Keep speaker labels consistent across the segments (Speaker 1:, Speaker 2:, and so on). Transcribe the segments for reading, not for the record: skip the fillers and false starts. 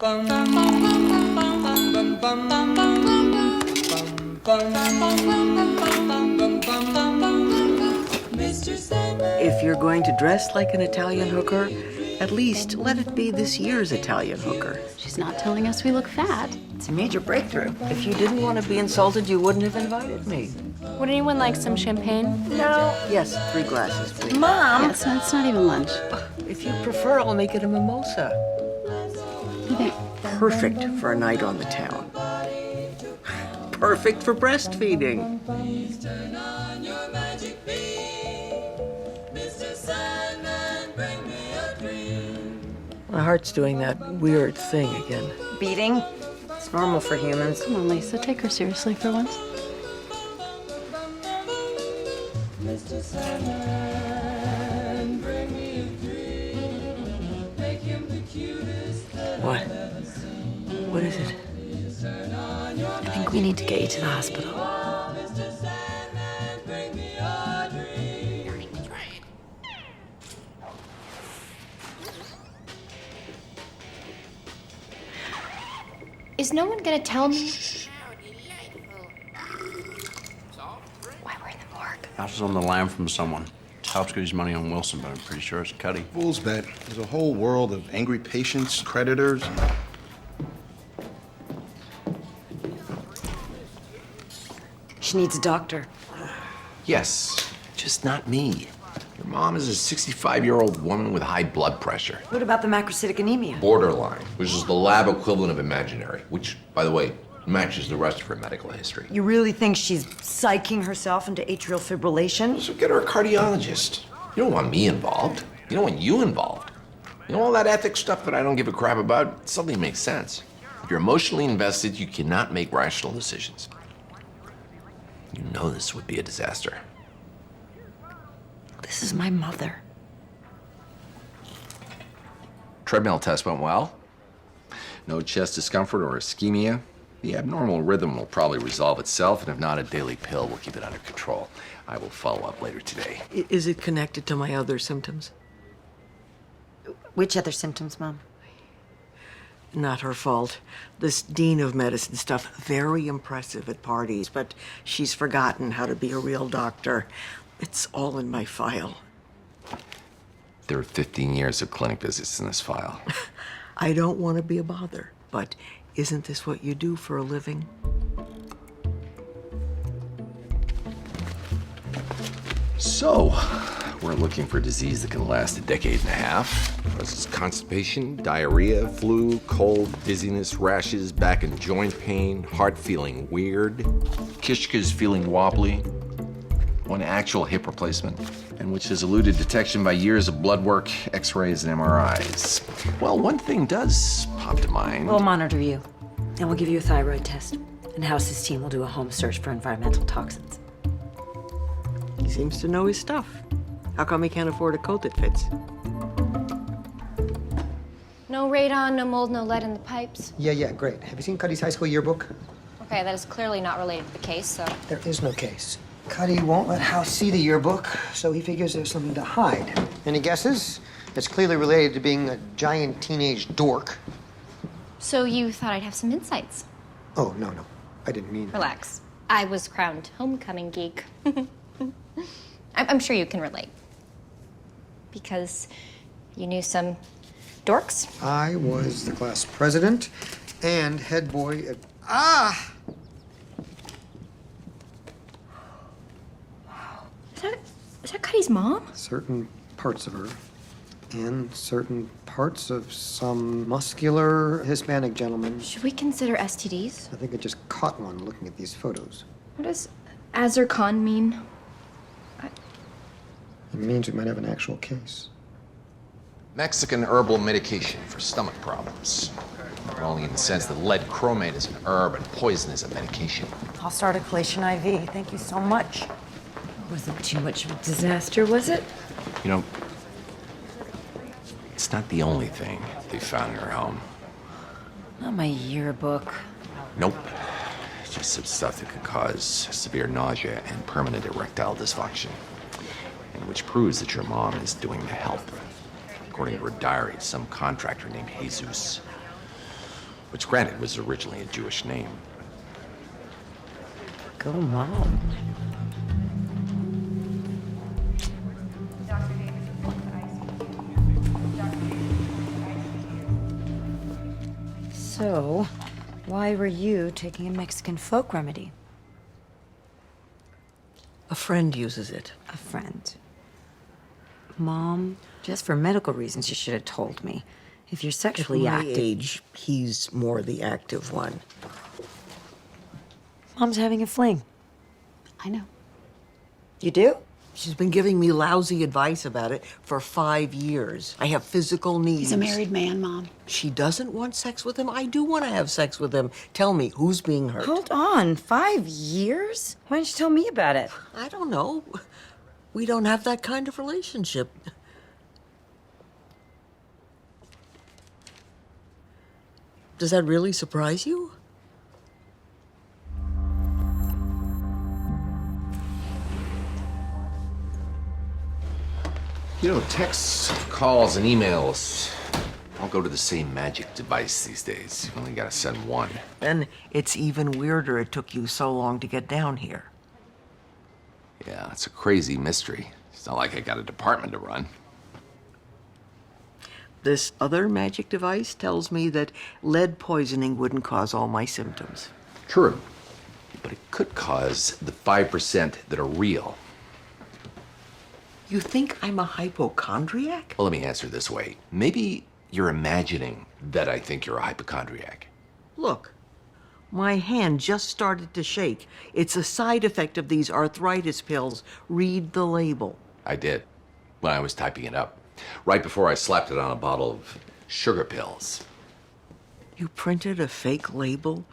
Speaker 1: If you're going to dress like an Italian hooker, at least let it be this year's Italian hooker.
Speaker 2: She's not telling us we look fat.
Speaker 1: It's a major breakthrough. If you didn't want to be insulted, you wouldn't have invited me.
Speaker 3: Would anyone like some champagne?
Speaker 1: No. Yes, 3 glasses, please.
Speaker 3: Mom!
Speaker 2: Yes, no, it's not even lunch.
Speaker 1: If you prefer, I'll make it a mimosa.
Speaker 2: You think?
Speaker 1: Perfect for a night on the town. Perfect for breastfeeding. My heart's doing that weird thing again.
Speaker 4: Beating? It's normal for humans.
Speaker 2: Come on, Lisa, take her seriously for once.
Speaker 5: Mr. Sandman, bring me a dream. Make him the cutest that
Speaker 1: What?
Speaker 5: I've ever seen.
Speaker 1: What is it?
Speaker 5: Turn on your
Speaker 4: I think we need to get you to the hospital.
Speaker 5: Mr. Sandman, bring me a dream.
Speaker 3: Is no one gonna tell me?
Speaker 2: Why we're in the morgue?
Speaker 6: House is on the lam from someone. Helps get his money on Wilson, but I'm pretty sure it's Cuddy.
Speaker 7: Fool's bet. There's a whole world of angry patients, creditors.
Speaker 4: She needs a doctor.
Speaker 8: Yes, just not me. Your mom is a 65-year-old woman with high blood pressure.
Speaker 4: What about the macrocytic anemia?
Speaker 8: Borderline, which is the lab equivalent of imaginary, which, by the way, matches the rest of her medical history.
Speaker 4: You really think she's psyching herself into atrial fibrillation?
Speaker 8: So get her a cardiologist. You don't want me involved. You don't want you involved. You know all that ethics stuff that I don't give a crap about? It suddenly makes sense. If you're emotionally invested, you cannot make rational decisions. You know this would be a disaster.
Speaker 4: This is my mother.
Speaker 9: Treadmill test went well. No chest discomfort or ischemia. The abnormal rhythm will probably resolve itself, and if not, a daily pill will keep it under control. I will follow up later today.
Speaker 1: Is it connected to my other symptoms?
Speaker 4: Which other symptoms, Mom?
Speaker 1: Not her fault. This dean of medicine stuff, very impressive at parties, but she's forgotten how to be a real doctor. It's all in my file.
Speaker 9: There are 15 years of clinic visits in this file.
Speaker 1: I don't want to be a bother, but isn't this what you do for a living?
Speaker 9: So, we're looking for a disease that can last a decade and a half.
Speaker 8: Causes constipation, diarrhea, flu, cold, dizziness, rashes, back and joint pain, heart feeling weird.
Speaker 9: Kishka's feeling wobbly. One actual hip replacement, and which has eluded detection by years of blood work, x-rays, and MRIs. Well, one thing does pop to mind.
Speaker 4: We'll monitor you, and we'll give you a thyroid test. And House's team will do a home search for environmental toxins.
Speaker 1: He seems to know his stuff. How come he can't afford a coat that fits?
Speaker 3: No radon, no mold, no lead in the pipes.
Speaker 10: Yeah, great. Have you seen Cuddy's high school yearbook?
Speaker 3: Okay, that is clearly not related to the case, so.
Speaker 10: There is no case. Cuddy won't let House see the yearbook, so he figures there's something to hide. Any guesses? It's clearly related to being a giant teenage dork.
Speaker 3: So you thought I'd have some insights?
Speaker 10: Oh, no. I didn't mean that.
Speaker 3: Relax. I was crowned homecoming geek. I'm sure you can relate. Because you knew some dorks?
Speaker 10: I was the class president and head boy at...
Speaker 3: Is that Cuddy's mom?
Speaker 10: Certain parts of her and certain parts of some muscular Hispanic gentleman.
Speaker 3: Should we consider STDs?
Speaker 10: I think I just caught one looking at these photos.
Speaker 3: What does Azarcon mean?
Speaker 10: It means we might have an actual case.
Speaker 8: Mexican herbal medication for stomach problems. But only in the sense that lead chromate is an herb and poison is a medication.
Speaker 4: I'll start a chelation IV. Thank you so much. Wasn't too much of a disaster, was it?
Speaker 8: You know, it's not the only thing they found in her home.
Speaker 4: Not my yearbook.
Speaker 8: Nope. It's just some stuff that could cause severe nausea and permanent erectile dysfunction. And which proves that your mom is doing the help. According to her diary, some contractor named Jesus. which granted was originally a Jewish name.
Speaker 4: Go Mom. So, why were you taking a Mexican folk remedy?
Speaker 1: A friend uses it.
Speaker 4: A friend. Mom, just for medical reasons, you should have told me. If you're sexually
Speaker 1: At my
Speaker 4: active...
Speaker 1: age, he's more the active one.
Speaker 4: Mom's having a fling.
Speaker 2: I know.
Speaker 4: You do?
Speaker 1: She's been giving me lousy advice about it for 5 years. I have physical needs.
Speaker 2: He's a married man, Mom.
Speaker 1: She doesn't want sex with him. I do want to have sex with him. Tell me, who's being hurt?
Speaker 4: Hold on, 5 years? Why didn't you tell me about it?
Speaker 1: I don't know. We don't have that kind of relationship. Does that really surprise you?
Speaker 8: You know, texts, calls, and emails all go to the same magic device these days. You've only got to send one.
Speaker 1: Then it's even weirder it took you so long to get down here.
Speaker 8: Yeah, it's a crazy mystery. It's not like I got a department to run.
Speaker 1: This other magic device tells me that lead poisoning wouldn't cause all my symptoms.
Speaker 8: True. But it could cause the 5% that are real.
Speaker 1: You think I'm a hypochondriac?
Speaker 8: Well, let me answer this way. Maybe you're imagining that I think you're a hypochondriac.
Speaker 1: Look, my hand just started to shake. It's a side effect of these arthritis pills. Read the label.
Speaker 8: I did, when I was typing it up. Right before I slapped it on a bottle of sugar pills.
Speaker 1: You printed a fake label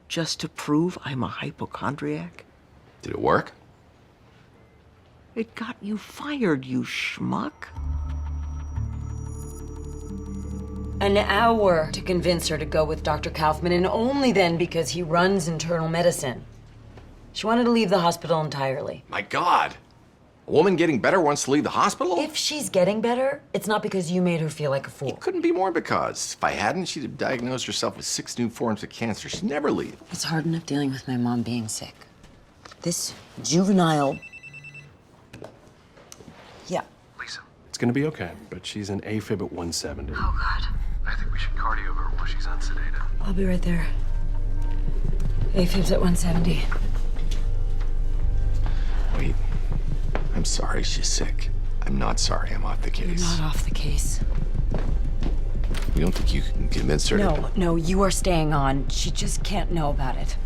Speaker 1: just to prove I'm a hypochondriac?
Speaker 8: Did it work?
Speaker 1: It got you fired, you schmuck.
Speaker 4: An hour to convince her to go with Dr. Kaufman, and only then because he runs internal medicine. She wanted to leave the hospital entirely.
Speaker 8: My God! A woman getting better wants to leave the hospital?
Speaker 4: If she's getting better, it's not because you made her feel like a fool.
Speaker 8: Couldn't be more because. If I hadn't, she'd have diagnosed herself with 6 new forms of cancer. She'd never leave.
Speaker 4: It's hard enough dealing with my mom being sick. This juvenile... Yeah.
Speaker 11: Lisa, it's gonna be okay, but she's an AFib at 170.
Speaker 4: Oh, God.
Speaker 11: I think we should cardio her while she's unsedated.
Speaker 4: I'll be right there. AFib's at 170.
Speaker 8: Wait. I'm sorry she's sick. I'm not sorry I'm off the case.
Speaker 4: You're not off the case.
Speaker 8: You don't think you can convince her to...
Speaker 4: No, you are staying on. She just can't know about it.